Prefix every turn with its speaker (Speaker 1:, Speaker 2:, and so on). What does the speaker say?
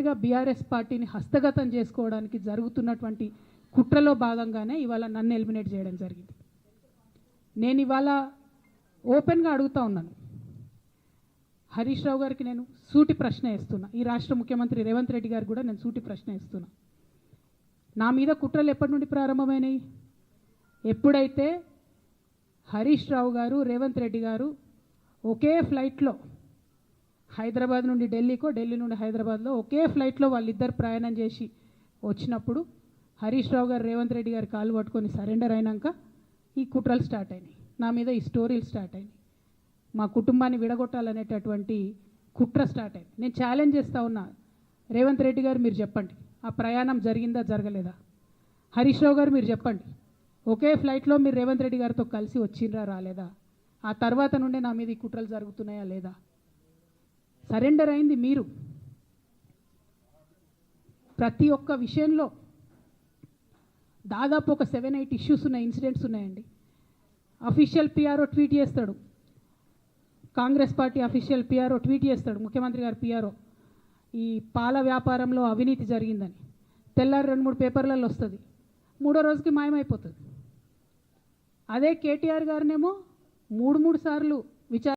Speaker 1: ముఖ్యమంత్రిగా బీఆర్ఎస్ పార్టీని హస్తగతం చేసుకోవడానికి జరుగుతున్నటువంటి కుట్రలో భాగంగానే ఇవాళ నన్ను ఎలిమినేట్ చేయడం జరిగింది. నేను ఇవాళ ఓపెన్గా అడుగుతా ఉన్నాను, హరీష్ రావు గారికి నేను సూటి ప్రశ్న వేస్తున్నా, ఈ రాష్ట్ర ముఖ్యమంత్రి రేవంత్ రెడ్డి గారికి కూడా నేను సూటి ప్రశ్న వేస్తున్నా. నా మీద కుట్రలు ఎప్పటి నుండి ప్రారంభమైనాయి? ఎప్పుడైతే హరీష్ రావు గారు రేవంత్ రెడ్డి గారు ఒకే ఫ్లైట్లో హైదరాబాద్ నుండి ఢిల్లీకో, ఢిల్లీ నుండి హైదరాబాద్లో ఒకే ఫ్లైట్లో వాళ్ళిద్దరు ప్రయాణం చేసి వచ్చినప్పుడు హరీష్ రావు గారు రేవంత్ రెడ్డి గారు కాలు పట్టుకొని సరెండర్ అయినాక ఈ కుట్రలు స్టార్ట్ అయినాయి, నా మీద ఈ స్టోరీలు స్టార్ట్ అయినాయి, మా కుటుంబాన్ని విడగొట్టాలనేటటువంటి కుట్ర స్టార్ట్ అయింది. నేను ఛాలెంజ్ చేస్తూ ఉన్నా, రేవంత్ రెడ్డి గారు మీరు చెప్పండి, ఆ ప్రయాణం జరిగిందా జరగలేదా? హరీష్ రావు గారు మీరు చెప్పండి, ఒకే ఫ్లైట్లో మీరు రేవంత్ రెడ్డి గారితో కలిసి వచ్చిండ్రా రాలేదా? ఆ తర్వాత నుండే నా మీద ఈ కుట్రలు జరుగుతున్నాయా లేదా? సరెండర్ అయింది మీరు. ప్రతి ఒక్క విషయంలో దాదాపు ఒక 7-8 ఇష్యూస్ ఉన్నాయి, ఇన్సిడెంట్స్ ఉన్నాయండి. అఫీషియల్ పిఆర్ఓ ట్వీట్ చేస్తాడు, Congress party official PRO tweet చేస్తాడు, ముఖ్యమంత్రి గారు పిఆర్ఓ, ఈ పాల వ్యాపారంలో అవినీతి జరిగిందని. తెల్లారి 2-3 పేపర్లలో వస్తుంది, 3వ రోజుకి మాయమైపోతుంది. అదే కేటీఆర్ గారినేమో 3 సార్లు విచారణ